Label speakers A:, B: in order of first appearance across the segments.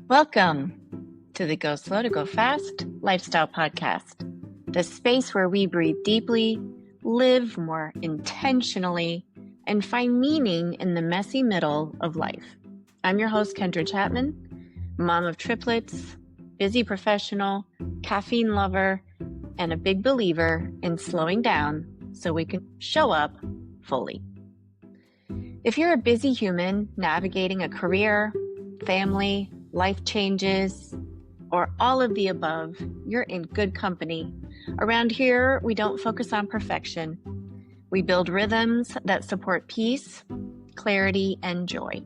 A: Welcome to the Go Slow to Go Fast Lifestyle Podcast, the space where we breathe deeply, live more intentionally, and find meaning in the messy middle of life. I'm your host, Kendra Chapman, mom of triplets, busy professional, caffeine lover, and a big believer in slowing down so we can show up fully. If you're a busy human navigating a career, family, life changes, or all of the above, you're in good company. Around here, we don't focus on perfection. We build rhythms that support peace, clarity, and joy.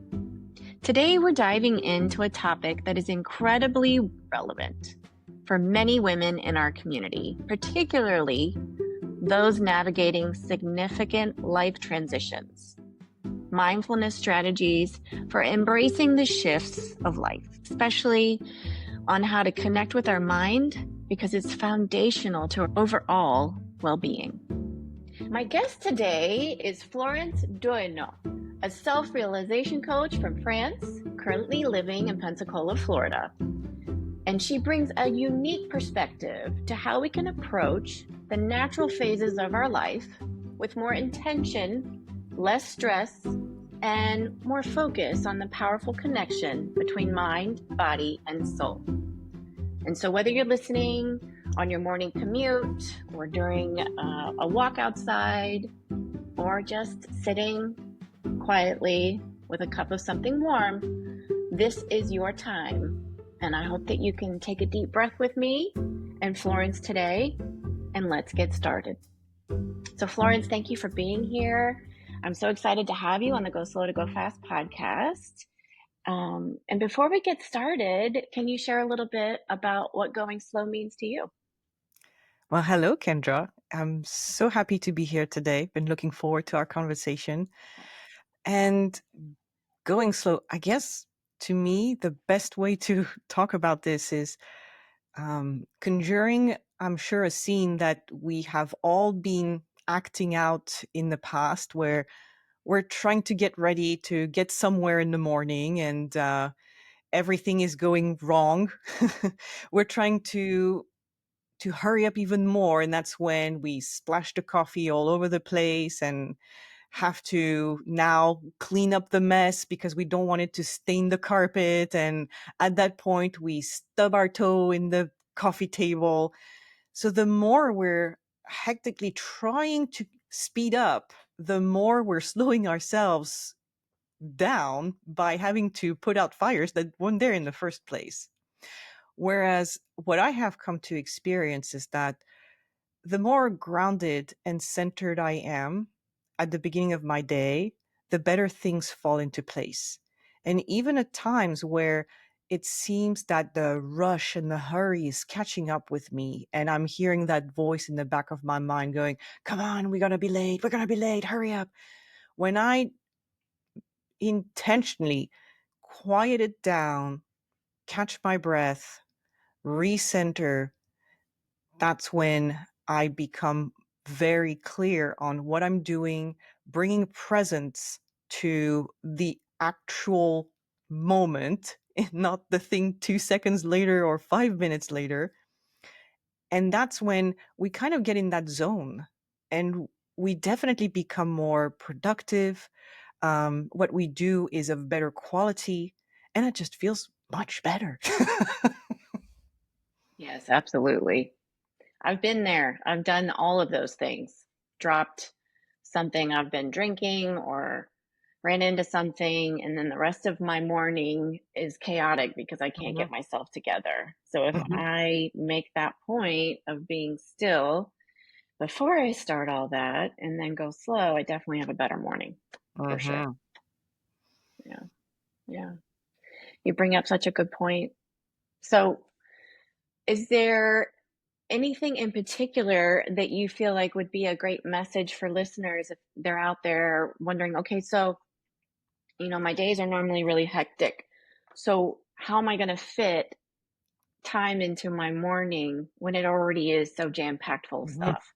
A: Today, we're diving into a topic that is incredibly relevant for many women in our community, particularly those navigating significant life transitions. Mindfulness strategies for embracing the shifts of life, especially on how to connect with our mind because it's foundational to our overall well-being. My guest today is Florence Doisneau, a self-realization coach from France, currently living in Pensacola, Florida. And she brings a unique perspective to how we can approach the natural phases of our life with more intention, less stress, and more focus on the powerful connection between mind, body, and soul. And so whether you're listening on your morning commute or during a walk outside or just sitting quietly with a cup of something warm, this is your time. And I hope that you can take a deep breath with me and Florence today, and let's get started. So Florence, thank you for being here. I'm so excited to have you on the Go Slow to Go Fast podcast. And before we get started, can you share a little bit about what going slow means to you?
B: Well, hello, Kendra. I'm so happy to be here today. Been looking forward to our conversation. And going slow, I guess to me, the best way to talk about this is conjuring, I'm sure, a scene that we have all been acting out in the past where we're trying to get ready to get somewhere in the morning and everything is going wrong. We're trying to hurry up even more, and that's when we splash the coffee all over the place and have to now clean up the mess because we don't want it to stain the carpet, and at that point we stub our toe in the coffee table. So the more we're hectically trying to speed up, the more we're slowing ourselves down by having to put out fires that weren't there in the first place. Whereas what I have come to experience is that the more grounded and centered I am at the beginning of my day, the better things fall into place. And even at times where it seems that the rush and the hurry is catching up with me, and I'm hearing that voice in the back of my mind going, come on, we're going to be late. We're going to be late. Hurry up. When I intentionally quiet it down, catch my breath, recenter, that's when I become very clear on what I'm doing, bringing presence to the actual moment, not the thing 2 seconds later or 5 minutes later. And that's when we kind of get in that zone and we definitely become more productive. What we do is of better quality and it just feels much better.
A: Yes, absolutely. I've been there. I've done all of those things. Dropped something I've been drinking or ran into something, and then the rest of my morning is chaotic because I can't get
B: Mhm.
A: myself together. So if
B: Mhm.
A: I make that point of being still before I start all that and then go slow, I definitely have a better morning for sure.
B: Mhm.
A: Yeah. Yeah. You bring up such a good point. So, is there anything in particular that you feel like would be a great message for listeners if they're out there wondering, okay, so, my days are normally really hectic. So, how am I going to fit time into my morning when it already is so jam-packed full of
B: Mhm.
A: stuff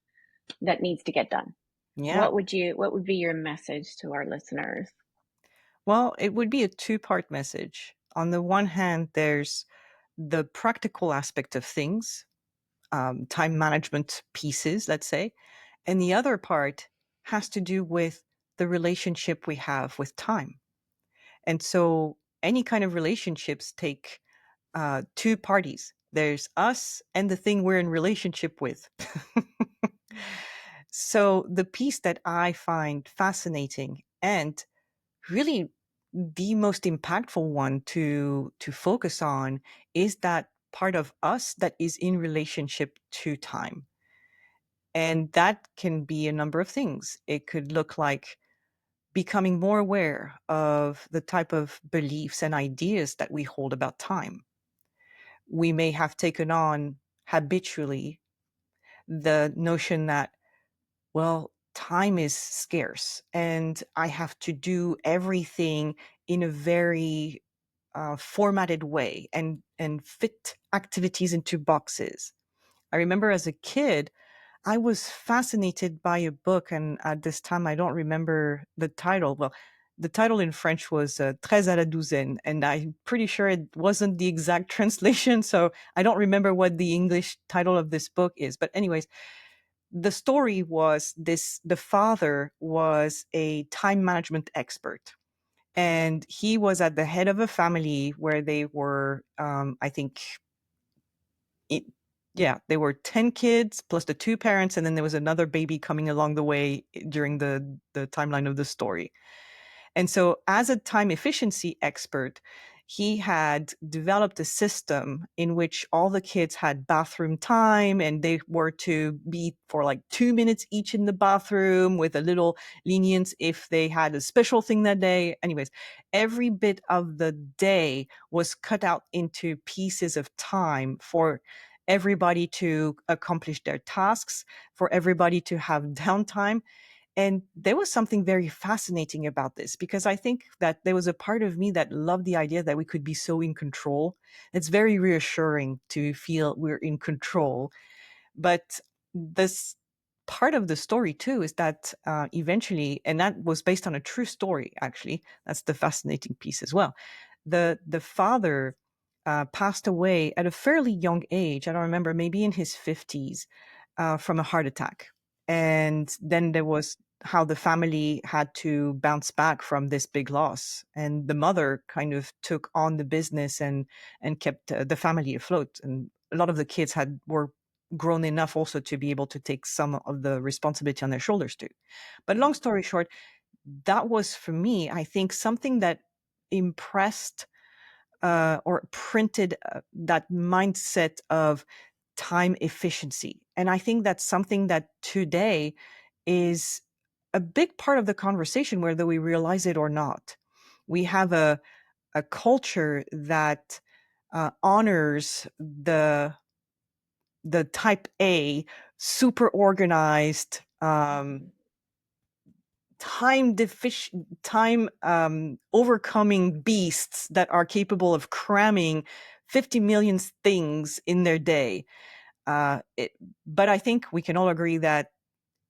A: that needs to get done?
B: Yeah.
A: What would be your message to our listeners?
B: Well, it would be a two-part message. On the one hand, there's the practical aspect of things, time management pieces, let's say. And the other part has to do with the relationship we have with time. And so any kind of relationships take two parties. There's us and the thing we're in relationship with. So the piece that I find fascinating and really the most impactful one to focus on is that part of us that is in relationship to time. And that can be a number of things. It could look like becoming more aware of the type of beliefs and ideas that we hold about time. We may have taken on habitually the notion that, well, time is scarce and I have to do everything in a very formatted way and fit activities into boxes. I remember as a kid, I was fascinated by a book, and at this time, I don't remember the title. Well, the title in French was Treize à la douzaine, and I'm pretty sure it wasn't the exact translation, so I don't remember what the English title of this book is. But anyways, the story was this: the father was a time management expert, and he was at the head of a family where they were, I think, it, yeah, they were 10 kids plus the two parents, and then there was another baby coming along the way during the timeline of the story. And so, as a time efficiency expert, he had developed a system in which all the kids had bathroom time and they were to be for like 2 minutes each in the bathroom with a little lenience if they had a special thing that day. Anyways, every bit of the day was cut out into pieces of time for everybody to accomplish their tasks, for everybody to have downtime. And there was something very fascinating about this because I think that there was a part of me that loved the idea that we could be so in control. It's very reassuring to feel we're in control. But this part of the story too is that eventually, and that was based on a true story, actually, that's the fascinating piece as well. The father passed away at a fairly young age. I don't remember, maybe in his 50s, from a heart attack. And then there was how the family had to bounce back from this big loss, and the mother kind of took on the business and kept the family afloat. And a lot of the kids had were grown enough also to be able to take some of the responsibility on their shoulders too. But long story short, that was for me, I think, something that impressed or printed that mindset of time efficiency. And I think that's something that today is a big part of the conversation, whether we realize it or not. We have a culture that honors the type A, super organized, time overcoming beasts that are capable of cramming 50 million things in their day. But I think we can all agree that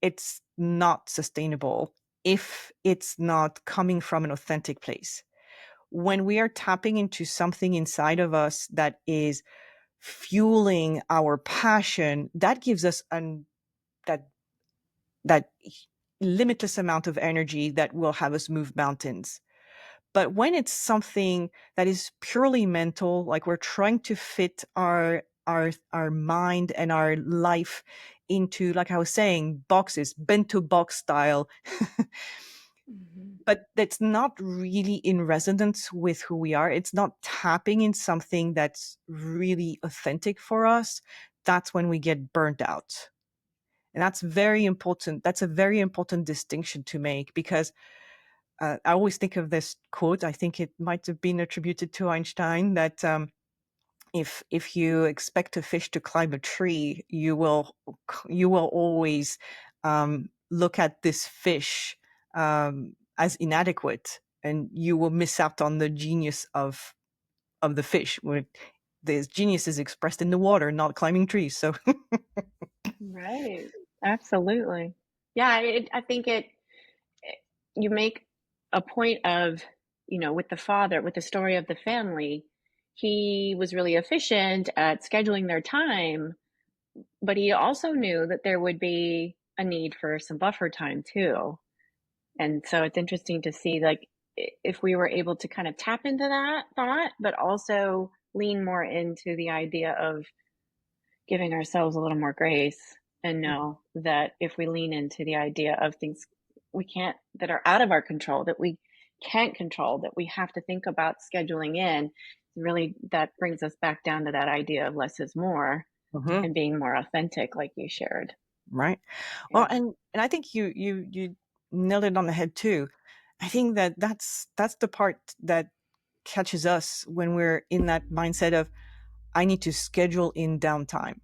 B: it's not sustainable if it's not coming from an authentic place. When we are tapping into something inside of us that is fueling our passion, that gives us that that limitless amount of energy that will have us move mountains. But when it's something that is purely mental, like we're trying to fit our mind and our life into, like I was saying, boxes, bento box style,
A: Mhm.
B: but that's not really in resonance with who we are. It's not tapping in something that's really authentic for us. That's when we get burnt out. And that's very important. That's a very important distinction to make because I always think of this quote. I think it might have been attributed to Einstein that if you expect a fish to climb a tree, you will always look at this fish as inadequate, and you will miss out on the genius of the fish. Where the genius is expressed in the water, not climbing trees. So
A: Right. Absolutely. Yeah, I think it you make a point of with the father, with the story of the family, he was really efficient at scheduling their time, but he also knew that there would be a need for some buffer time too. And so it's interesting to see, like, if we were able to kind of tap into that thought, but also lean more into the idea of giving ourselves a little more grace, and know that if we lean into the idea of things we can't, that are out of our control, that we can't control, that we have to think about scheduling in, really that brings us back down to that idea of less is more
B: Mhm.
A: and being more authentic, like you shared.
B: Right. Well,
A: Yeah.
B: and I think you nailed it on the head too. I think that that's the part that catches us when we're in that mindset of I need to schedule in downtime.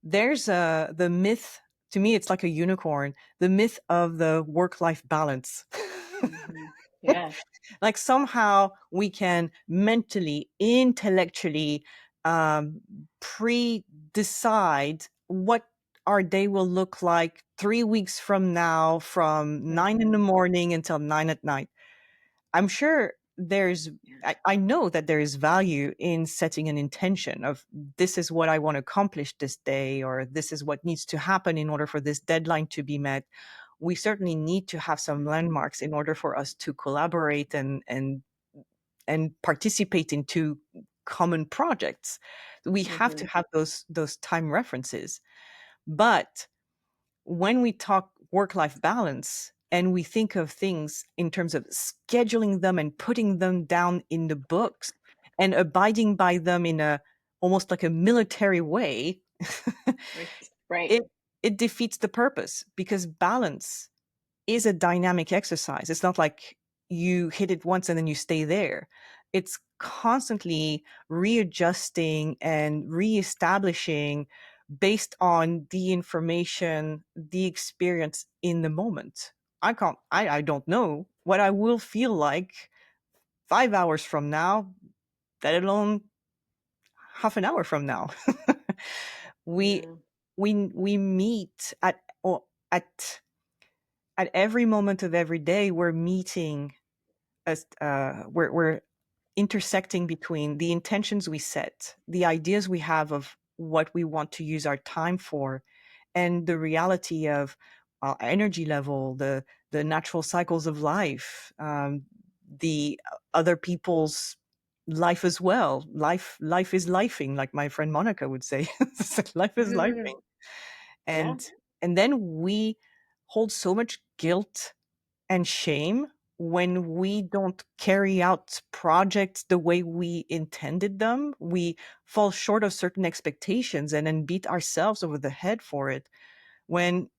B: There's the myth, to me it's like a unicorn, the myth of the work-life balance.
A: Yes.
B: Like somehow we can mentally, intellectually um, pre-decide what our day will look like 3 weeks from now, from 9 in the
A: Hmm.
B: morning until 9 at night. I'm sure
A: Yeah.
B: I know that there is value in setting an intention of this is what I want to accomplish this day, or this is what needs to happen in order for this deadline to be met. We certainly need to have some landmarks in order for us to collaborate and participate into common projects. We have to
A: Hmm.
B: have those time references. But when we talk work life balance and we think of things in terms of scheduling them and putting them down in the books and abiding by them in a almost like a military way,
A: Right. Right.
B: it it defeats the purpose, because balance is a dynamic exercise. It's not like you hit it once and then you stay there. It's constantly readjusting and reestablishing based on the information, the experience in the moment. I don't know what I will feel like 5 hours from now, let alone half an hour from now. we
A: Yeah.
B: we meet at at every moment of every day. We're meeting as we're intersecting between the intentions we set, the ideas we have of what we want to use our time for, and the reality of our energy level, the natural cycles of life, the other people's life as well. Life is lifing, like my friend Monica would say. Life is
A: Mhm.
B: lifing,
A: Yeah.
B: and then we hold so much guilt and shame when we don't carry out projects the way we intended them. We fall short of certain expectations and then beat ourselves over the head for it. When,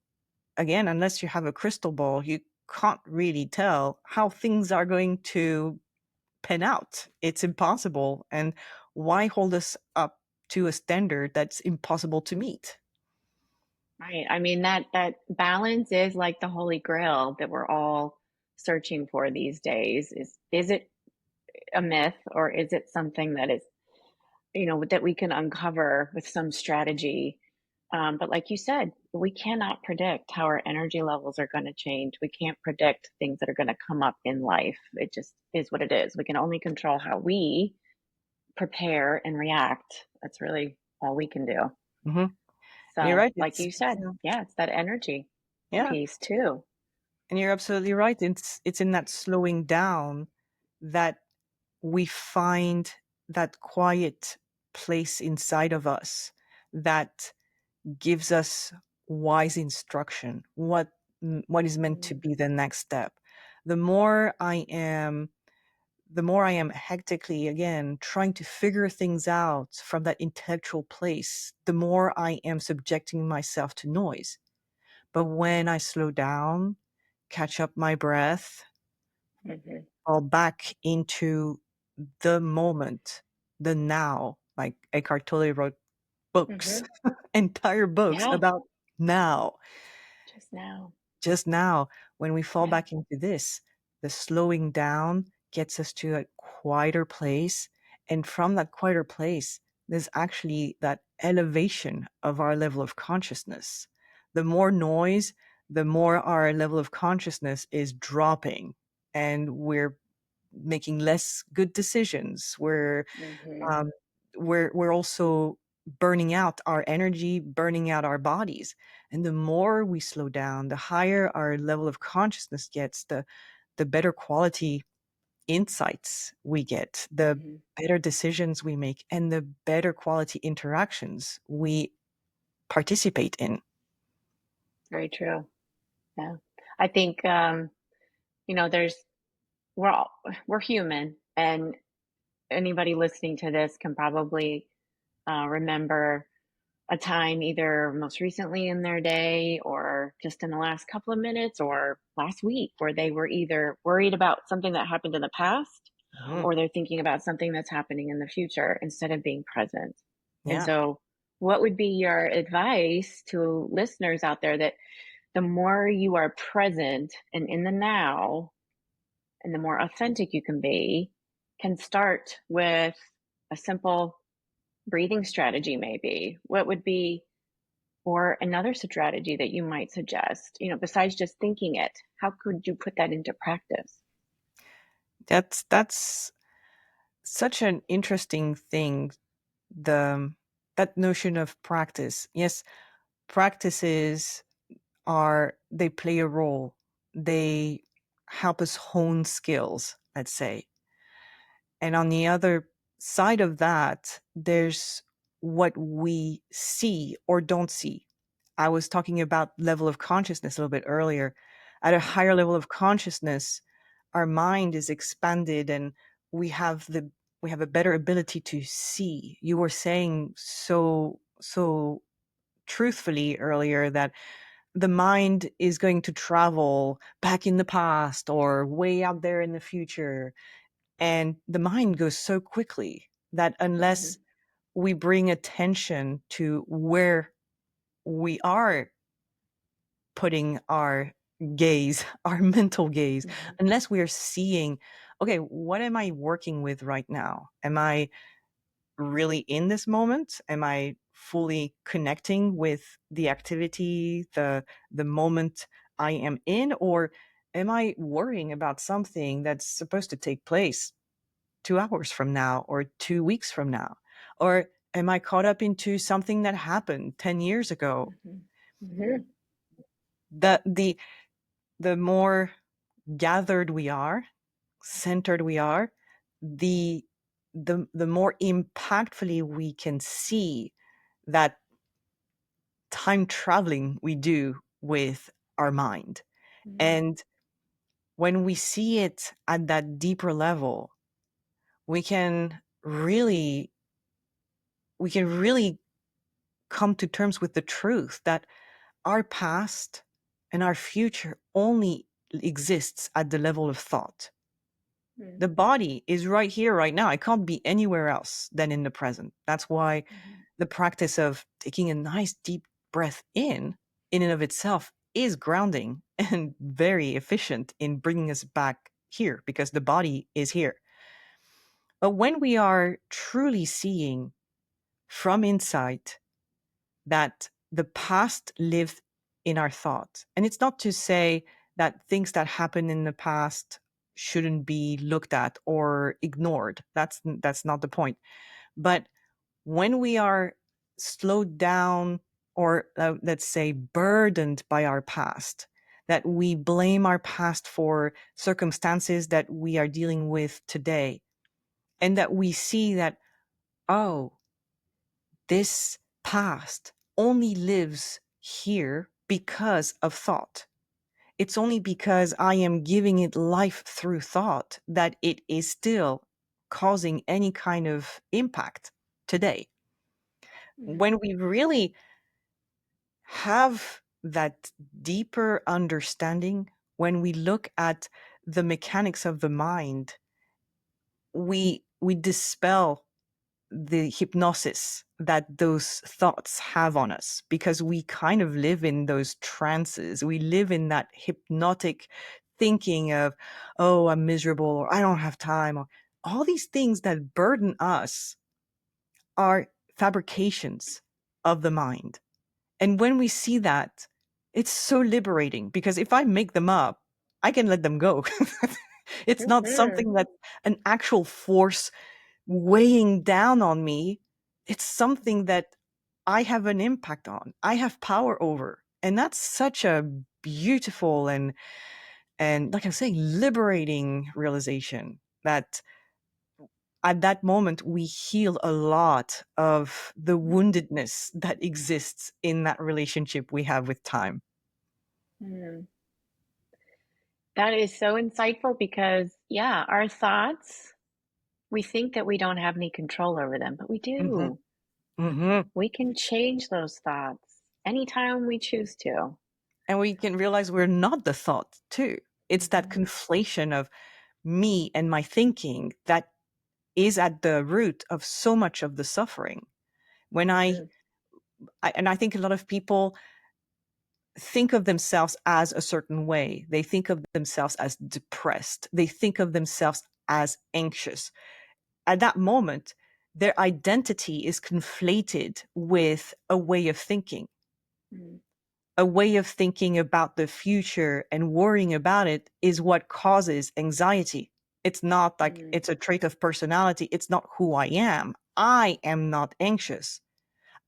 B: again, unless you have a crystal ball, you can't really tell how things are going to pan out. It's impossible. And why hold us up to a standard that's impossible to meet?
A: Right. I mean, that balance is like the holy grail that we're all searching for these days. Is it a myth, or is it something that is, that we can uncover with some strategy? But like you said, we cannot predict how our energy levels are going to change. We can't predict things that are going to come up in life. It just is what it is. We can only control how we prepare and react. That's really all we can do.
B: Hmm. And you're
A: So,
B: right.
A: like you said, yeah, it's that energy
B: Yeah.
A: piece too.
B: And you're absolutely right. It's in that slowing down that we find that quiet place inside of us that gives us wise instruction, what is meant to
A: Mhm.
B: be the next step. The more I am the more I am hectically, again, trying to figure things out from that intellectual place, the more I am subjecting myself to noise. But when I slow down, catch up my breath,
A: Mhm.
B: fall back into the moment, the now. Like Eckhart Tolle wrote books,
A: Mhm.
B: entire books
A: Yeah,
B: about now.
A: just now.
B: Just now, when we fall
A: Yeah.
B: back into this, the slowing down gets us to a quieter place. And from that quieter place, there's actually that elevation of our level of consciousness. The more noise, the more our level of consciousness is dropping. And we're making less good decisions.
A: Mm-hmm.
B: Um, we're also burning out our energy, burning out our bodies. And the more we slow down, the higher our level of consciousness gets, the better quality insights we get, the
A: Mm-hmm.
B: better decisions we make, and the better quality interactions we participate in.
A: Very true. Yeah. I think, there's, we're all, we're human, and anybody listening to this can probably remember a time either most recently in their day or just in the last couple of minutes or last week where they were either worried about something that happened in the past
B: Mhm.
A: or they're thinking about something that's happening in the future instead of being present. And
B: Yeah.
A: so, what would be your advice to listeners out there that the more you are present and in the now, and the more authentic you can start with a simple breathing strategy, maybe? What would be, or another strategy that you might suggest, besides just thinking it? How could you put that into practice?
B: That's such an interesting thing. The That notion of practice. Yes, practices they play a role. They help us hone skills, let's say. And on the other side of that, there's what we see or don't see. I was talking about level of consciousness a little bit earlier. At a higher level of consciousness, our mind is expanded and we have the we have a better ability to see. You were saying so truthfully earlier that the mind is going to travel back in the past or way out there in the future, and the mind goes so quickly that
A: Mm-hmm.
B: unless we bring attention to where we are putting our gaze, our mental gaze,
A: Mm-hmm.
B: unless we are seeing, okay, what am I working with right now? Am I really in this moment? Am I fully connecting with the activity, the moment I am in, or am I worrying about something that's supposed to take place 2 hours from now or 2 weeks from now? Or am I caught up into something that happened 10 years ago?
A: Mm-hmm.
B: The more gathered we are, centered we are, the the more impactfully we can see that time traveling we do with our mind.
A: Mm-hmm.
B: And when we see it at that deeper level, we can really we can really come to terms with the truth that our past and our future only exists at the level of thought. The body is right here, right now. I can't be anywhere else than in the present. That's why
A: Mm-hmm.
B: the practice of taking a nice deep breath in and of itself, is grounding and very efficient in bringing us back here because the body is here. But when we are truly seeing from inside that the past lived in our thought. And it's not to say that things that happened in the past shouldn't be looked at or ignored. That's not the point. But when we are slowed down or let's say burdened by our past, that we blame our past for circumstances that we are dealing with today, and that we see that, oh, this past only lives here because of thought. It's only because I am giving it life through thought that it is still causing any kind of impact today.
A: Mm-hmm.
B: When we really have that deeper understanding, when we look at the mechanics of the mind, we dispel the hypnosis that those thoughts have on us because we kind of live in those trances. We live in that hypnotic thinking of, oh, I'm miserable, or I don't have time, or all these things that burden us are fabrications of the mind. And when we see that, it's so liberating because if I make them up, I can let them go. It's not
A: Mm-hmm.
B: something that's an actual force weighing down on me. It's something that I have an impact on. I have power over. And that's such a beautiful and like I'm saying, liberating realization that at that moment we heal a lot of the woundedness that exists in that relationship we have with time.
A: Mm. That is so insightful because, yeah, our thoughts, we think that we don't have any control over them, but we
B: Hmm.
A: do.
B: Hmm.
A: We can change those thoughts anytime we choose to.
B: And we can realize we're not the thought too. It's that
A: Mm-hmm.
B: conflation of me and my thinking that is at the root of so much of the suffering. When
A: Mm-hmm.
B: and I think a lot of people think of themselves as a certain way. They think of themselves as depressed. They think of themselves as anxious. At that moment, their identity is conflated with a way of thinking,
A: Mm-hmm.
B: a way of thinking about the future and worrying about it is what causes anxiety. It's not like
A: Mm-hmm.
B: it's a trait of personality. It's not who I am. I am not anxious.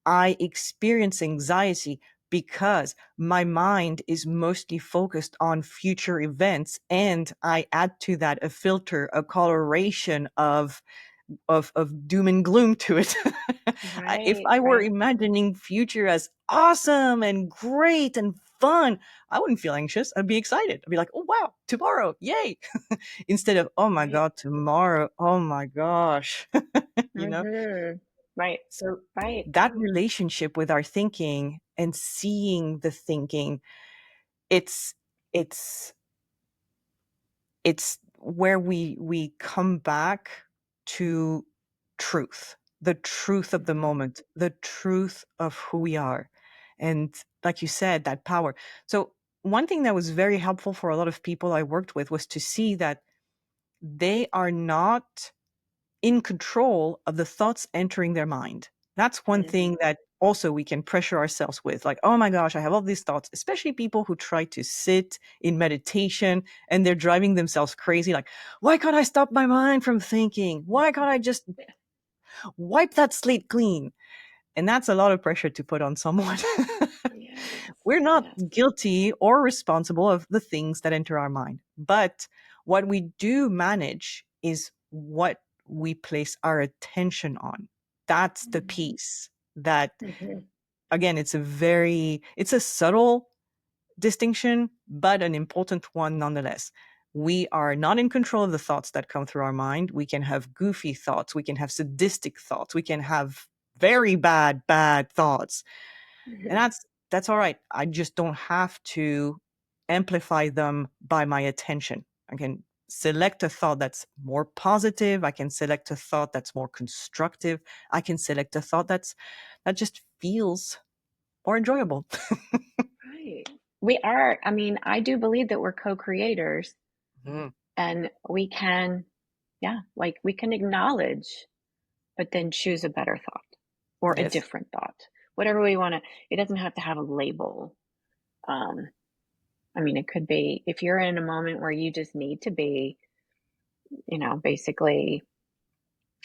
B: I experience anxiety because my mind is mostly focused on future events. And I add to that a filter, a coloration of doom and gloom to it. If
A: Right,
B: I were
A: right.
B: imagining future as awesome and great and fun, I wouldn't feel anxious. I'd be excited. I'd be like, oh wow, tomorrow, yay! Instead of, oh my
A: Right.
B: god, tomorrow, oh my gosh, you know.
A: Mm-hmm. Right,
B: So
A: right.
B: that relationship with our thinking and seeing the thinking, it's it's it's where we come back to truth, the truth of the
A: Mm-hmm.
B: moment, the truth of who we are. And like you said, that power. So one thing that was very helpful for a lot of people I worked with was to see that they are not in control of the thoughts entering their mind. That's one
A: Mm-hmm.
B: thing that also we can pressure ourselves with. Like, oh my gosh, I have all these thoughts, especially people who try to sit in meditation and they're driving themselves crazy. Like, why can't I stop my mind from thinking? Why can't I just
A: Yeah.
B: wipe that slate clean? And that's a lot of pressure to put on someone.
A: Yes,
B: We're not
A: yes.
B: guilty or responsible of the things that enter our mind. But what we do manage is what we place our attention on. That's the piece that,
A: Mm-hmm.
B: again, it's a subtle distinction, but an important one nonetheless. We are not in control of the thoughts that come through our mind. We can have goofy thoughts. We can have sadistic thoughts. We can have very bad thoughts, and
A: Mm-hmm.
B: that's all right. I just don't have to amplify them by my attention. I can select a thought that's more positive. I can select a thought that's more constructive. I can select a thought that just feels more enjoyable.
A: Right. We are, I mean, I do believe that we're co-creators
B: Mhm.
A: and we can, yeah, like we can acknowledge, but then choose a better thought or a
B: Yes.
A: different thought. Whatever we want to, it doesn't have to have a label. Um, I mean, it could be if you're in a moment where you just need to be, basically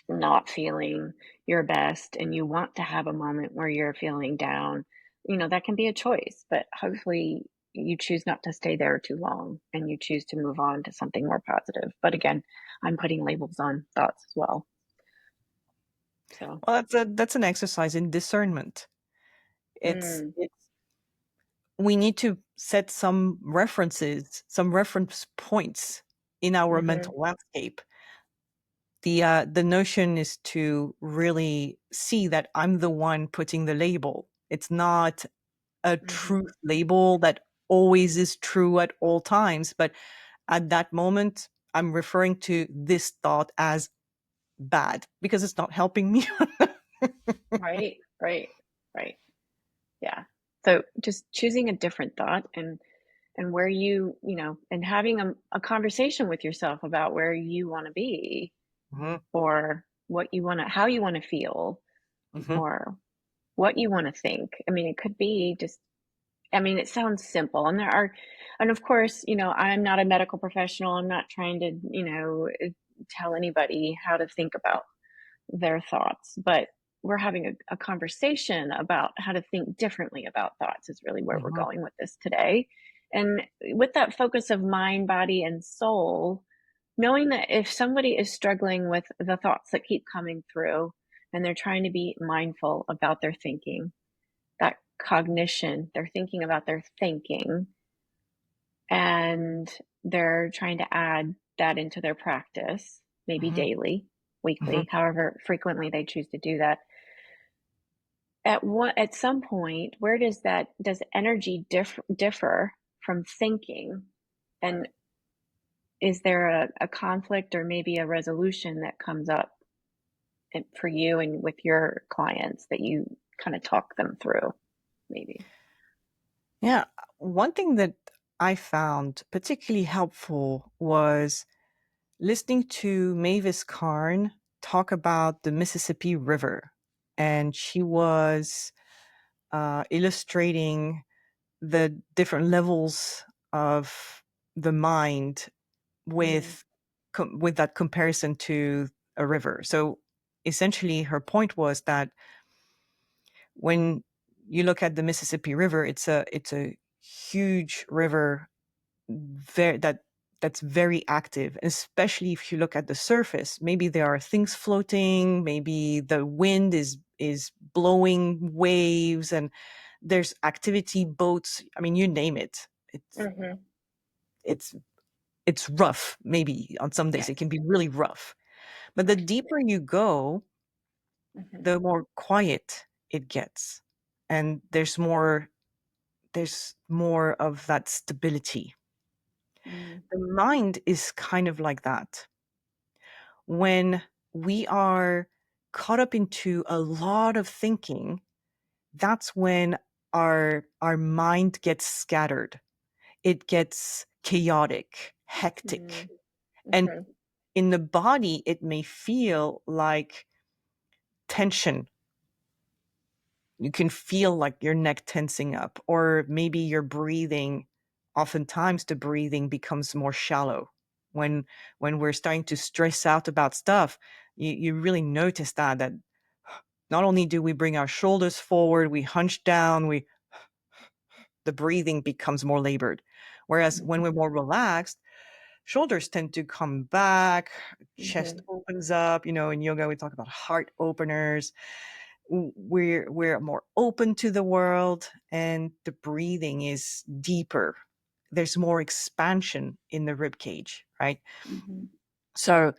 A: not feeling your best and you want to have a moment where you're feeling down, that can be a choice, but hopefully you choose not to stay there too long and you choose to move on to something more positive. But again, I'm putting labels on thoughts as well. So,
B: Well, that's an exercise in discernment.
A: mm,
B: It's we need to set some references, some reference points in our
A: mm-hmm,
B: mental landscape. The notion is to really see that I'm the one putting the label. It's not a
A: mm-hmm,
B: truth label that always is true at all times, but at that moment, I'm referring to this thought as bad because it's not helping me.
A: right, right, right. Yeah. So just choosing a different thought and where and having a conversation with yourself about where you want to be
B: Mhm,
A: or how you want to feel
B: mhm,
A: or what you want to think. I mean, it could be just I mean, it sounds simple, and and of course, I'm not a medical professional. I'm not trying to, tell anybody how to think about their thoughts, but we're having a conversation about how to think differently about thoughts is really where we're
B: Mhm.
A: going with this today. And with that focus of mind, body, and soul, knowing that if somebody is struggling with the thoughts that keep coming through and they're trying to be mindful about their thinking, that cognition, they're thinking about their thinking, and they're trying to add that into their practice, maybe
B: Mhm.
A: daily, weekly,
B: Mhm.
A: however frequently they choose to do that. At some point, where does energy differ from thinking? And is there a conflict or maybe a resolution that comes up for you and with your clients that you kind of talk them through, maybe?
B: Yeah. One thing that I found particularly helpful was listening to Mavis Karn talk about the Mississippi River. And she was illustrating the different levels of the mind
A: Mm,
B: with that comparison to a river. So essentially, her point was that when you look at the Mississippi River, it's a huge river, very that's very active, especially if you look at the surface. Maybe there are things floating, maybe the wind is blowing waves, and there's activity, boats, I mean, you name it.
A: mm-hmm.
B: It's it's rough. Maybe on some days it can
A: Yes.
B: be really rough. But the
A: Right.
B: deeper you go,
A: Mm-hmm.
B: the more quiet it gets. And there's more of that stability.
A: Mm,
B: The mind is kind of like that. When we are caught up into a lot of thinking, that's when our mind gets scattered. It gets chaotic,
A: mm,
B: hectic. And
A: mm-hmm.
B: in the body, it may feel like tension. You can feel like your neck tensing up, or maybe your breathing. Oftentimes, the breathing becomes more shallow. When we're starting to stress out about stuff, you really notice that not only do we bring our shoulders forward, we hunch down, we the breathing becomes more labored. Whereas when we're more relaxed, shoulders tend to come back, chest
A: Mm-hmm.
B: opens up. In yoga, we talk about heart openers. We're more open to the world, and the breathing is deeper. There's more expansion in the rib cage, right?
A: Mm-hmm.
B: So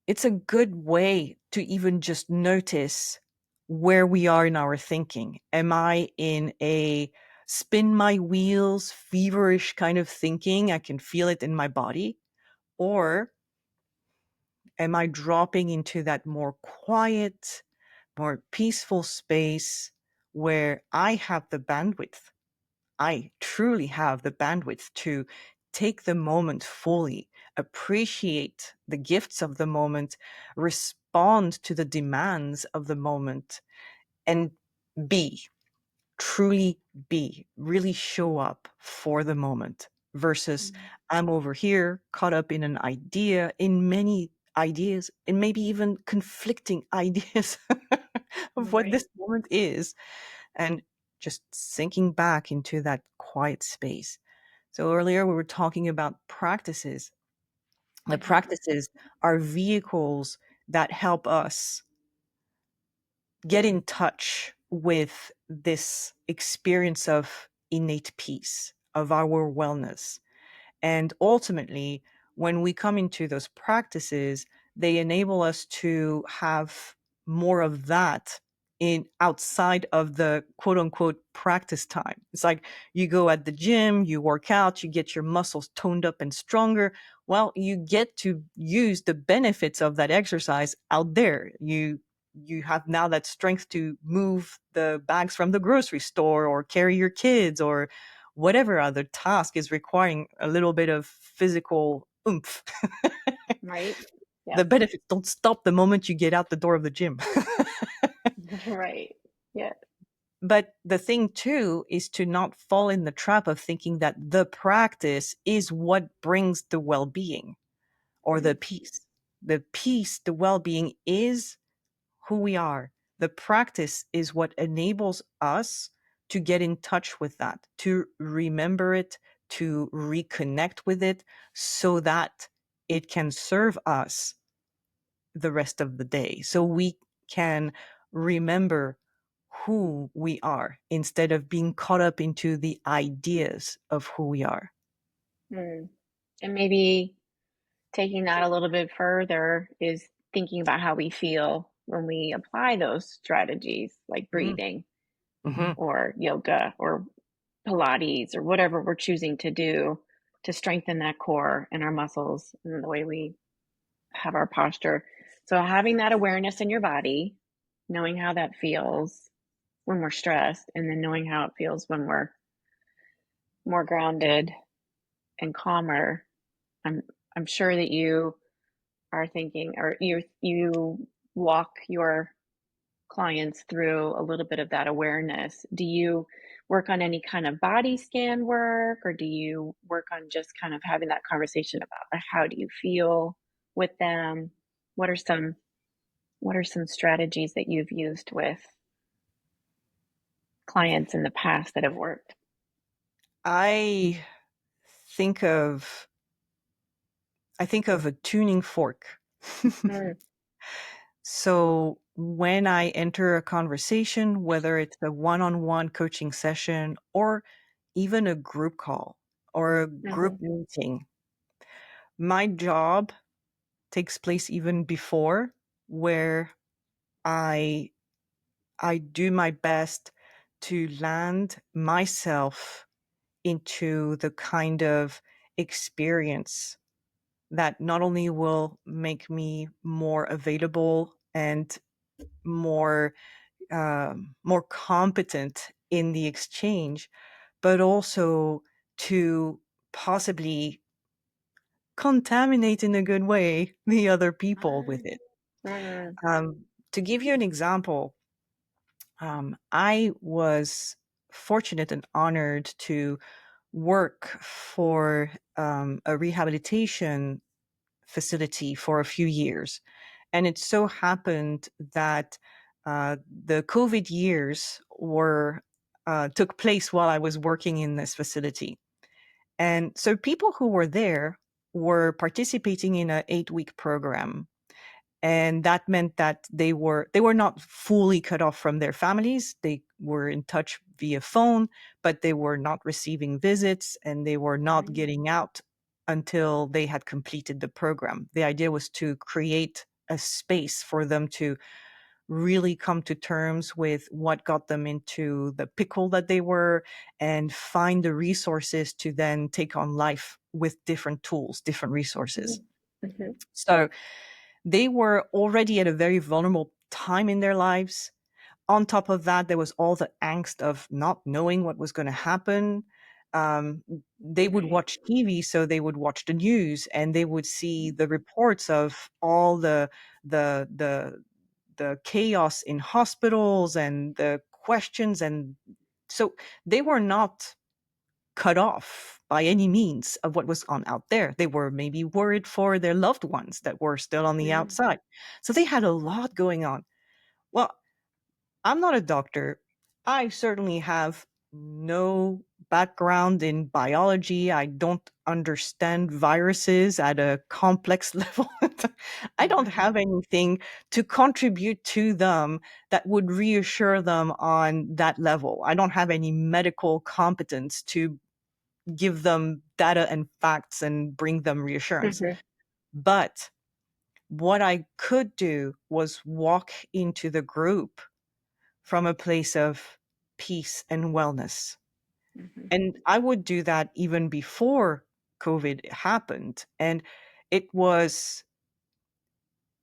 B: it's a good way to even just notice where we are in our thinking. Am I in a spin my wheels, feverish kind of thinking? I can feel it in my body. Or am I dropping into that more quiet, more peaceful space where I have the bandwidth? I truly have the bandwidth to take the moment fully, appreciate the gifts of the moment, respond to the demands of the moment, and be, truly be, really show up for the moment versus I'm over here caught up in an idea, in many ideas, and maybe even conflicting ideas of what
A: Right.
B: this moment is, and just sinking back into that quiet space. So earlier we were talking about practices. The
A: Mm-hmm.
B: practices are vehicles that help us get in touch with this experience of innate peace, of our wellness. And ultimately, when we come into those practices, they enable us to have more of that in outside of the quote unquote practice time. It's like you go at the gym, you work out, you get your muscles toned up and stronger. Well, you get to use the benefits of that exercise out there. You have now that strength to move the bags from the grocery store or carry your kids or whatever other task is requiring a little bit of physical oomph.
A: Right.
B: The
A: Yes.
B: benefits don't stop the moment you get out the door of the gym.
A: Right. Yeah.
B: But the thing too is to not fall in the trap of thinking that the practice is what brings the well-being or the peace. The peace, the well-being is who we are. The practice is what enables us to get in touch with that, to remember it, to reconnect with it so that it can serve us the rest of the day. So we can remember who we are instead of being caught up into the ideas of who we are.
A: Mm. And maybe taking that a little bit further is thinking about how we feel when we apply those strategies like
B: Mhm.
A: breathing
B: Mhm.
A: or yoga or Pilates or whatever we're choosing to do to strengthen that core and our muscles and the way we have our posture. So, having that awareness in your body, knowing how that feels when we're stressed, and then knowing how it feels when we're more grounded and calmer. I'm I'm sure that you are thinking, or you walk your clients through a little bit of that awareness. Do you work on any kind of body scan work, or do you work on just kind of having that conversation about like, how do you feel with them? What are some what are some strategies that you've used with clients in the past that have worked?
B: I think of I think of a tuning fork.
A: Mm,
B: So when I enter a conversation, whether it's a one-on-one coaching session or even a group call or a group
A: mhm,
B: meeting, my job takes place even before, where I I do my best to land myself into the kind of experience that not only will make me more available and more more competent in the exchange, but also to possibly contaminate in a good way the other people with it.
A: mm,
B: To give you an example, I was fortunate and honored to work for a rehabilitation facility for a few years. And it so happened that the COVID years were took place while I was working in this facility. And so people who were there were participating in an 8-week program, and that meant that they were not fully cut off from their families. They were in touch via phone, but they were not receiving visits and they were not
A: mm,
B: getting out until they had completed the program. The idea was to create a space for them to really come to terms with what got them into the pickle that they were and find the resources to then take on life with different tools, different resources.
A: mhm, mhm,
B: So they were already at a very vulnerable time in their lives. On top of that, there was all the angst of not knowing what was going to happen. Um, they would
A: right,
B: watch TV, so they would watch the news, and they would see the reports of all the the the chaos in hospitals and the questions, and so they were not cut off by any means of what was on out there. They were maybe worried for their loved ones that were still on the
A: mm,
B: outside. So they had a lot going on. Well, I'm not a doctor. I certainly have no background in biology. I don't understand viruses at a complex level. I don't
A: mhm,
B: have anything to contribute to them that would reassure them on that level. I don't have any medical competence to give them data and facts and bring them reassurance.
A: mhm,
B: But what I could do was walk into the group from a place of peace and wellness.
A: mhm,
B: And I would do that even before COVID happened. And it was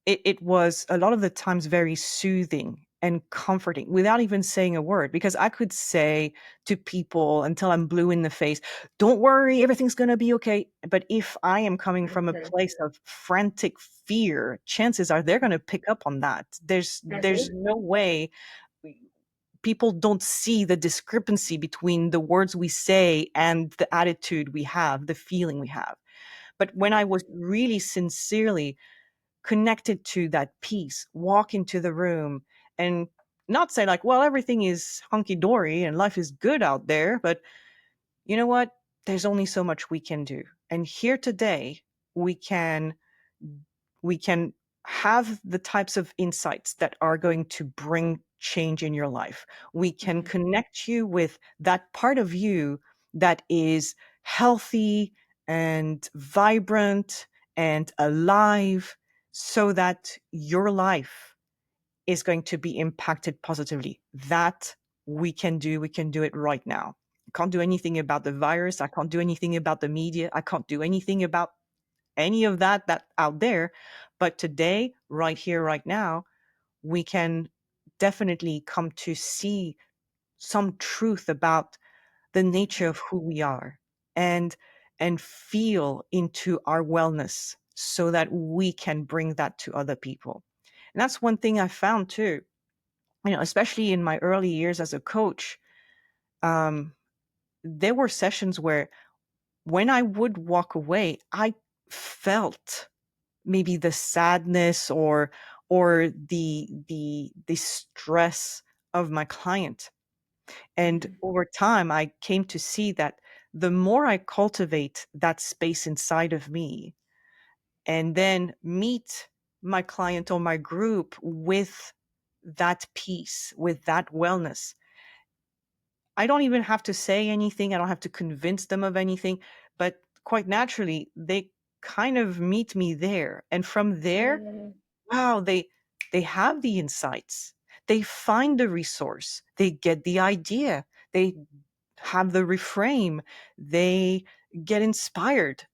B: it was a lot of the times very soothing and comforting without even saying a word, because I could say to people until I'm blue in the face, don't worry, everything's going to be okay. But if I am coming from a
A: mhm,
B: place of frantic fear, chances are they're going to pick up on that. There's
A: mhm,
B: no way people don't see the discrepancy between the words we say and the attitude we have, the feeling we have. But when I was really sincerely connected to that peace, walk into the room and not say like, well, everything is hunky dory and life is good out there, but you know what? There's only so much we can do. And here today, we can we can have the types of insights that are going to bring change in your life. We can
A: Mhm.
B: connect you with that part of you that is healthy and vibrant and alive, so that your life is going to be impacted positively. That we can do. We can do it right now. I can't do anything about the virus. I can't do anything about the media. I can't do anything about any of that out there. But today, right here, right now, we can definitely come to see some truth about the nature of who we are, and feel into our wellness so that we can bring that to other people. And that's one thing I found too, especially in my early years as a coach. um, there were sessions where when I would walk away, I felt maybe the sadness or the stress of my client. And
A: Mhm.
B: over time, I came to see that the more I cultivate that space inside of me and then meet my client or my group with that peace, with that wellness, I don't even have to say anything. I don't have to convince them of anything, but quite naturally, they kind of meet me there. And from there,
A: Mm.
B: wow, they have the insights. They find the resource. They get the idea. They have the reframe. They get inspired.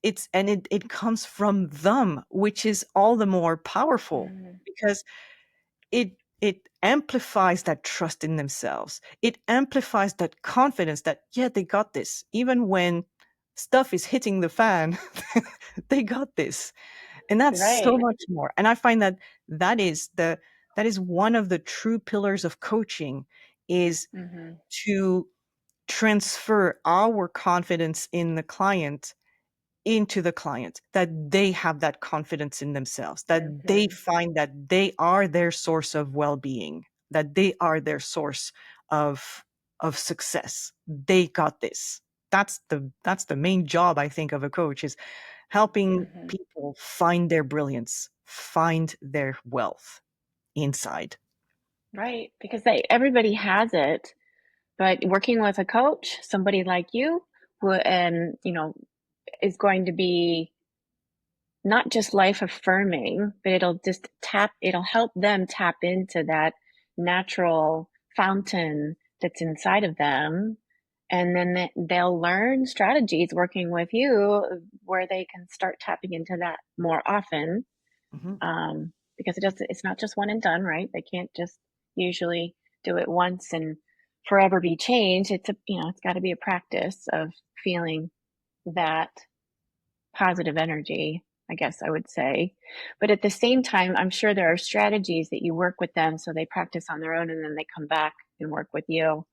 B: It comes from them, which is all the more powerful
A: Mm.
B: because it amplifies that trust in themselves. It amplifies that confidence that, yeah, they got this. Even when stuff is hitting the fan, they got this. And that's so
A: Right.
B: much more. And I find that that is one of the true pillars of coaching, is
A: Mhm.
B: to transfer our confidence in the client into the client, that they have that confidence in themselves, that they
A: Mhm.
B: find that they are their source of well-being, that they are their source of success. They got this. That's the main job, I think, of a coach, is helping
A: Mhm.
B: people find their brilliance, find their wealth inside.
A: Right, because everybody has it, but working with a coach, somebody like you, who, is going to be not just life affirming, but it'll help them tap into that natural fountain that's inside of them. And then they'll learn strategies working with you where they can start tapping into that more often.
B: Mhm.
A: Because it's not just one and done, right? They can't just usually do it once and forever be changed. It's got to be a practice of feeling that positive energy, I guess I would say. But at the same time, I'm sure there are strategies that you work with them so they practice on their own and then they come back and work with you.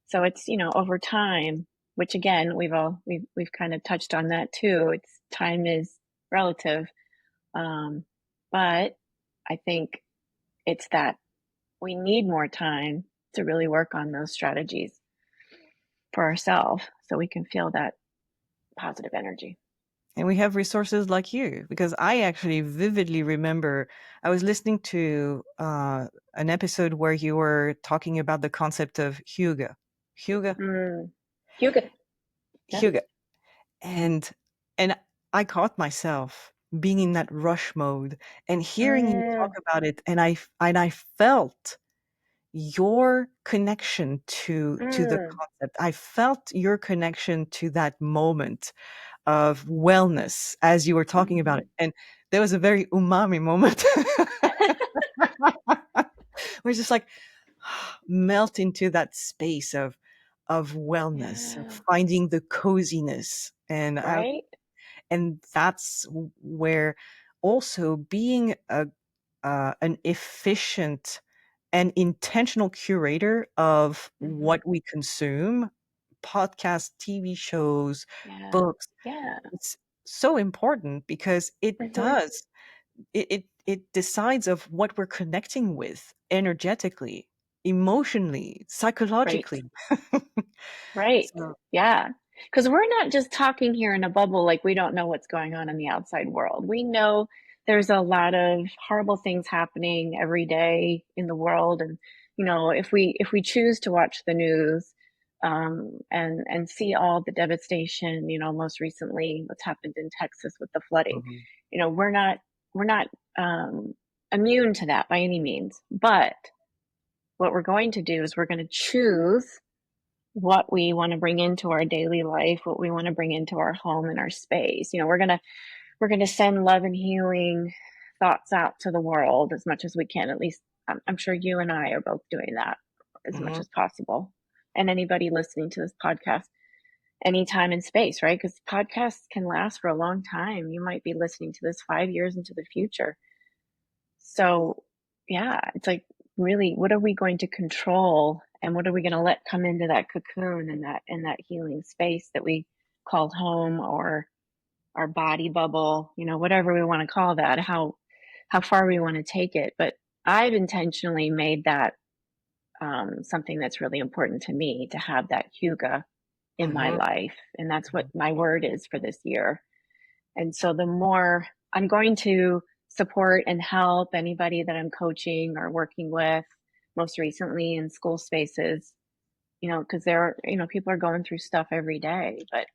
A: So it's, over time, which again, we've kind of touched on that too. It's time is relative. Um, but I think it's that we need more time to really work on those strategies for ourselves so we can feel that positive energy.
B: And we have resources like you, because I actually vividly remember I was listening to an episode where you were talking about the concept of hygge. Hygge?
A: Mm. Hugo. Yes.
B: Hygge. And and I caught myself being in that rush mode and hearing you talk
A: Mm.
B: about it, and I felt your connection to the
A: Mm.
B: concept. I felt your connection to that moment of wellness as you were talking about it.
A: Mhm.
B: And there was a very umami moment. We're just like melt into that space of wellness, of
A: Yeah.
B: finding the coziness,
A: Right?
B: and that's where also being an efficient an intentional curator of
A: Hmm.
B: what we consume, podcasts, TV shows,
A: Yeah.
B: books.
A: Yeah.
B: It's so important because
A: Hmm.
B: it decides of what we're connecting with energetically, emotionally,
A: Right.
B: psychologically.
A: Right.
B: So,
A: Yeah. Because we're not just talking here in a bubble like we don't know what's going on in the outside world. We know there's a lot of horrible things happening every day in the world. And, if we choose to watch the news, and see all the devastation, most recently what's happened in Texas with the flooding,
B: mhm,
A: we're not um, immune to that by any means. But what we're going to do is we're going to choose what we want to bring into our daily life, what we want to bring into our home and our space. We're going to send love and healing thoughts out to the world as much as we can. At least I'm sure you and I are both doing that as much
B: mhm.
A: as possible. And anybody listening to this podcast, anytime and space, right? Because podcasts can last for a long time. You might be listening to this 5 years into the future. So, yeah, it's like, really, what are we going to control, and what are we going to let come into that cocoon and that healing space that we call home, or our body bubble, whatever we want to call that, how far we want to take it. But I've intentionally made that something that's really important to me, to have that hygge in my
B: Mhm,
A: life, and that's what
B: mhm.
A: my word is for this year. And so the more I'm going to support and help anybody that I'm coaching or working with, most recently in school spaces, because people are going through stuff every day. But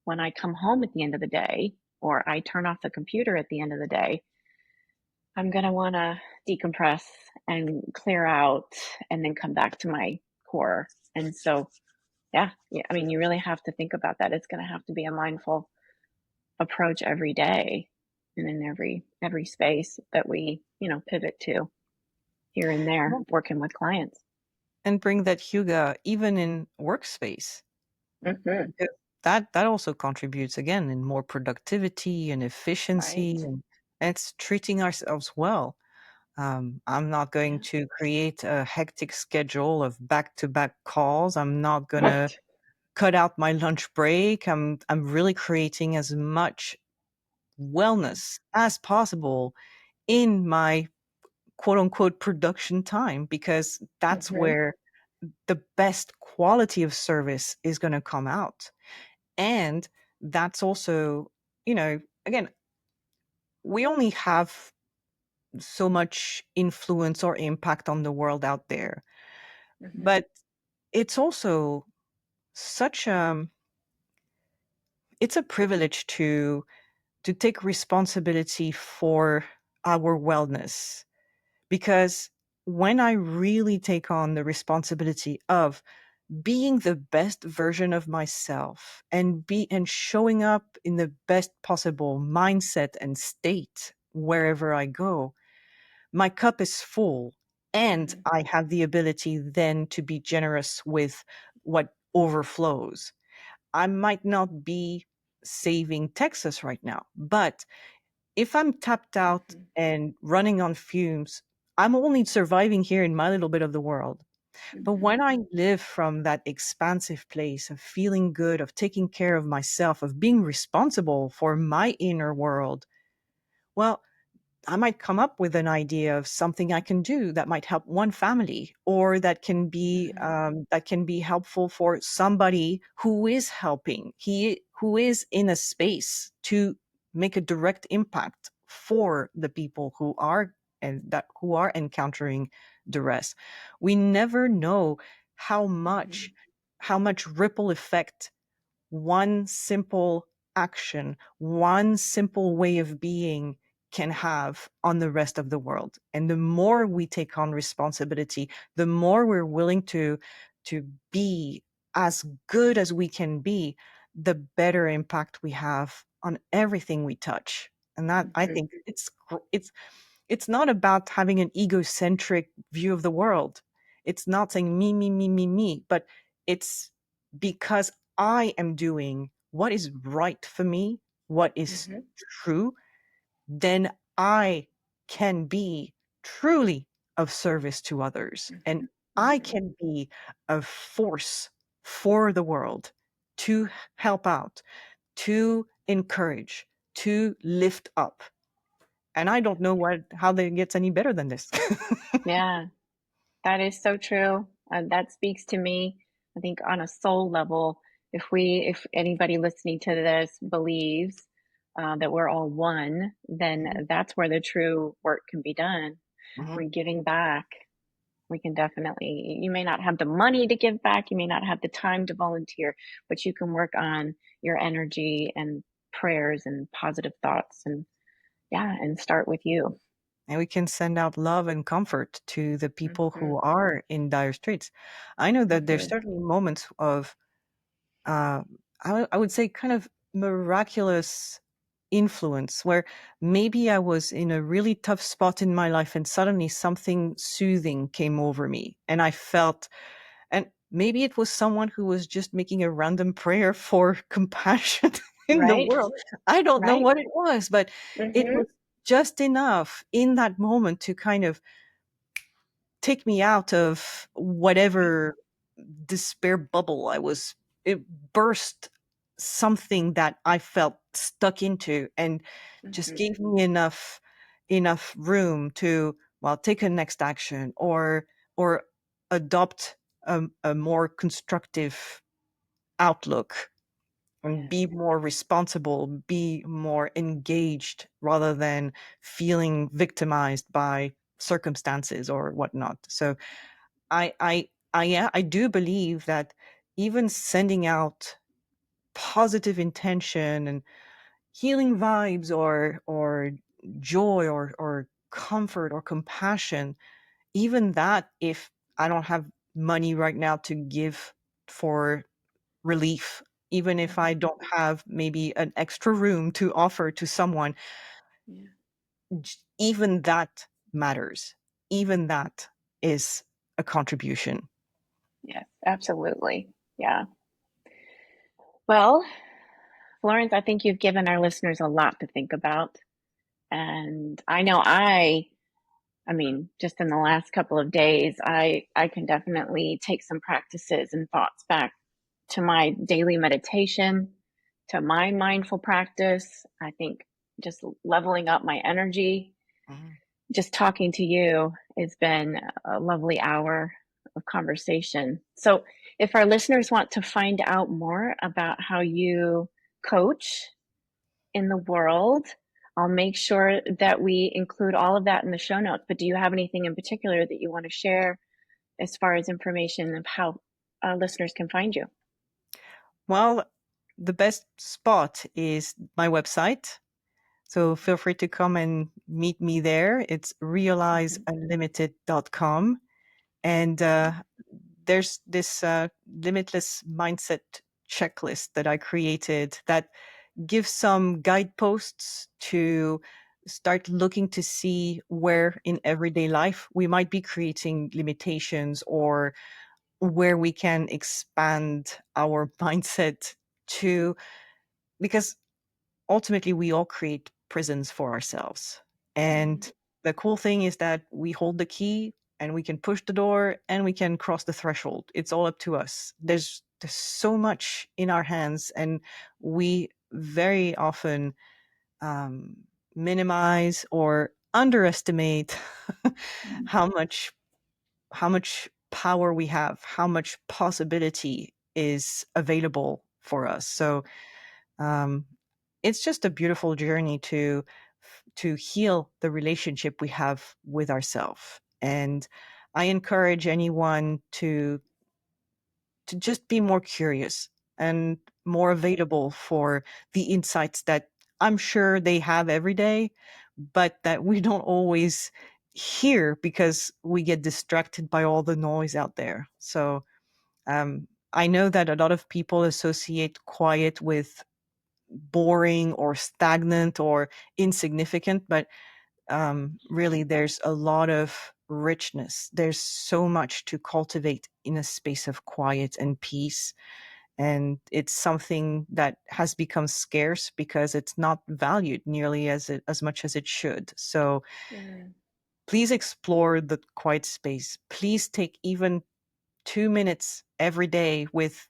A: when I come home at the end of the day, or I turn off the computer at the end of the day, I'm going to want to decompress and clear out and then come back to my core. And so, yeah, yeah, I mean, you really have to think about that. It's going to have to be a mindful approach every day, and in every space that we pivot to here and there,
B: Well,
A: working with clients.
B: and bring that hygge even in workspace.
A: Hmm.
B: Because that also contributes again in more productivity and efficiency,
A: Right.
B: and it's treating ourselves well. I'm not going
A: Yeah.
B: to create a hectic schedule of back-to-back calls. I'm not gonna
A: Right.
B: cut out my lunch break. I'm really creating as much wellness as possible in my quote unquote production time, because that's
A: Hmm.
B: where the best quality of service is going to come out. And that's also, again, we only have so much influence or impact on the world out there.
A: Hmm.
B: But it's also such it's a privilege to take responsibility for our wellness, because when I really take on the responsibility of being the best version of myself and showing up in the best possible mindset and state wherever I go, my cup is full, and
A: Hmm.
B: I have the ability then to be generous with what overflows. I might not be saving Texas right now, but if I'm tapped out
A: Hmm.
B: and running on fumes, I'm only surviving here in my little bit of the world. But
A: Hmm.
B: when I live from that expansive place of feeling good, of taking care of myself, of being responsible for my inner world, well, I might come up with an idea of something I can do that might help one family, or
A: Hmm.
B: that can be helpful for somebody who is helping, who is in a space to make a direct impact for the people who are encountering duress. We never know how
A: Hmm.
B: much how much ripple effect one simple action, one simple way of being can have on the rest of the world. And the more we take on responsibility, the more we're willing to be as good as we can be, the better impact we have on everything we touch. And that, I
A: Hmm.
B: think, it's not about having an egocentric view of the world. It's not saying me, me, me, me, me, but it's because I am doing what is right for me, what is
A: Hmm.
B: true, then I can be truly of service to others. And
A: Mhm.
B: I
A: Mhm.
B: can be a force for the world to help out, to encourage, to lift up. And I don't know how that gets any better than this.
A: Yeah, that is so true. That speaks to me, I think, on a soul level. If anybody listening to this believes that we're all one, then
B: Mhm,
A: that's where the true work can be done.
B: mhm.
A: We're giving back. We can definitely, you may not have the money to give back, you may not have the time to volunteer, but you can work on your energy and prayers and positive thoughts and yeah, and start with you.
B: And we can send out love and comfort to the people
A: Hmm.
B: who are in dire straits. I know that there's
A: Hmm.
B: certainly moments of, uh, I would say, kind of miraculous influence where maybe I was in a really tough spot in my life and suddenly something soothing came over me. And I felt, and maybe it was someone who was just making a random prayer for compassion in the
A: Right?
B: world. I don't know
A: Right?
B: what it was, but it
A: Hmm.
B: was just enough in that moment to kind of take me out of whatever despair bubble I was. It burst something that I felt stuck into and just
A: Hmm.
B: gave me enough room to, well, take a next action or adopt a more constructive outlook and
A: Yes.
B: be more responsible, be more engaged rather than feeling victimized by circumstances or whatnot. So yeah, I do believe that even sending out positive intention and healing vibes or joy or comfort or compassion, even that, if I don't have money right now to give for relief, even if I
A: Hmm.
B: don't have maybe an extra room to offer to someone,
A: Yeah.
B: even that matters. Even that is a contribution.
A: Yes, absolutely. Yeah. Well, Florence, I think you've given our listeners a lot to think about. And I know I mean, just in the last couple of days, I can definitely take some practices and thoughts back to my daily meditation, to my mindful practice. I think just leveling up my energy,
B: Mhm.
A: just talking to you has been a lovely hour of conversation. So, if our listeners want to find out more about how you coach in the world, I'll make sure that we include all of that in the show notes. But do you have anything in particular that you want to share as far as information of how listeners can find you?
B: Well, the best spot is my website. So feel free to come and meet me there. It's
A: Mhm.
B: realizeunlimited.com. And there's this limitless mindset checklist that I created that gives some guideposts to start looking to see where in everyday life we might be creating limitations or where we can expand our mindset to, because ultimately we all create prisons for ourselves.
A: Mhm.
B: And the cool thing is that we hold the key and we can push the door and we can cross the threshold. It's all up to us. There's so much in our hands, and we very often um, minimize or underestimate
A: Mhm.
B: how much power we have, how much possibility is available for us. So um, it's just a beautiful journey to heal the relationship we have with ourselves. And I encourage anyone to just be more curious and more available for the insights that I'm sure they have every day, but that we don't always hear because we get distracted by all the noise out there. So I know that a lot of people associate quiet with boring or stagnant or insignificant, but really there's a lot of richness. There's so much to cultivate in a space of quiet and peace. And it's something that has become scarce because it's not valued nearly as much as it should. So
A: Mm.
B: Please explore the quiet space. Please take even 2 minutes every day with,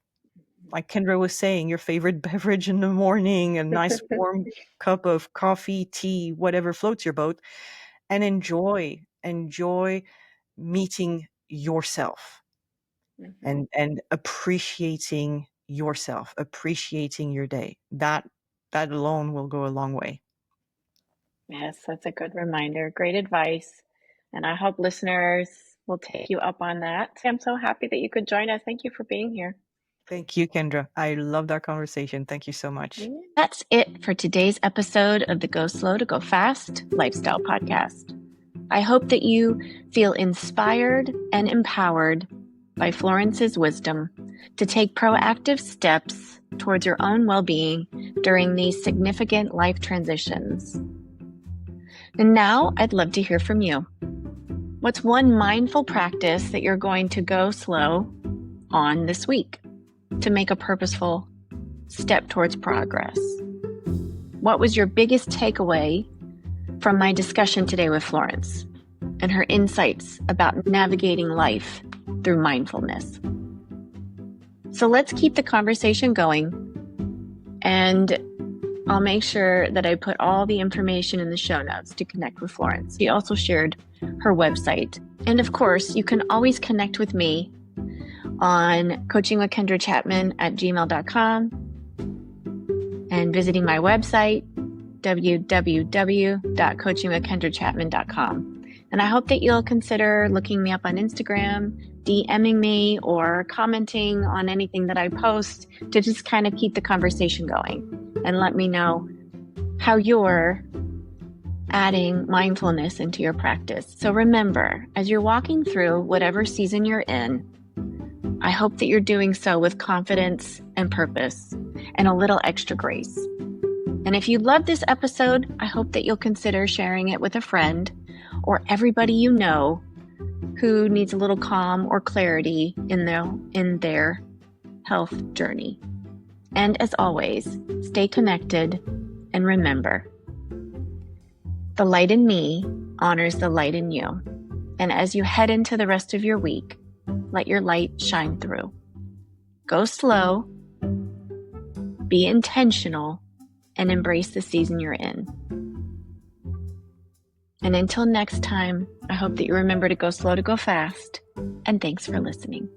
B: like Kendra was saying, your favorite beverage in the morning, a nice warm cup of coffee, tea, whatever floats your boat, and enjoy meeting yourself and appreciating yourself, appreciating your day. That alone will go a long way.
A: Yes, that's a good reminder. Great advice. And I hope listeners will take you up on that. I'm so happy that you could join us. Thank you for being here.
B: Thank you, Kendra. I loved our conversation. Thank you so much.
A: That's it for today's episode of the Go Slow to Go Fast Lifestyle Podcast. I hope that you feel inspired and empowered by Florence's wisdom to take proactive steps towards your own well-being during these significant life transitions. And now I'd love to hear from you. What's one mindful practice that you're going to go slow on this week to make a purposeful step towards progress? What was your biggest takeaway from my discussion today with Florence and her insights about navigating life through mindfulness? So let's keep the conversation going, and I'll make sure that I put all the information in the show notes to connect with Florence. She also shared her website. And of course, you can always connect with me on coachingwithkendrachapman@gmail.com and visiting my website, www.coachingwithkendrachapman.com. And I hope that you'll consider looking me up on Instagram, DMing me, or commenting on anything that I post to just kind of keep the conversation going and let me know how you're adding mindfulness into your practice. So remember, as you're walking through whatever season you're in, I hope that you're doing so with confidence and purpose and a little extra grace. And if you love this episode, I hope that you'll consider sharing it with a friend or everybody you know who needs a little calm or clarity in their health journey. And as always, stay connected and remember, the light in me honors the light in you. And as you head into the rest of your week, let your light shine through. Go slow, be intentional, and embrace the season you're in. And until next time, I hope that you remember to go slow to go fast. And thanks for listening.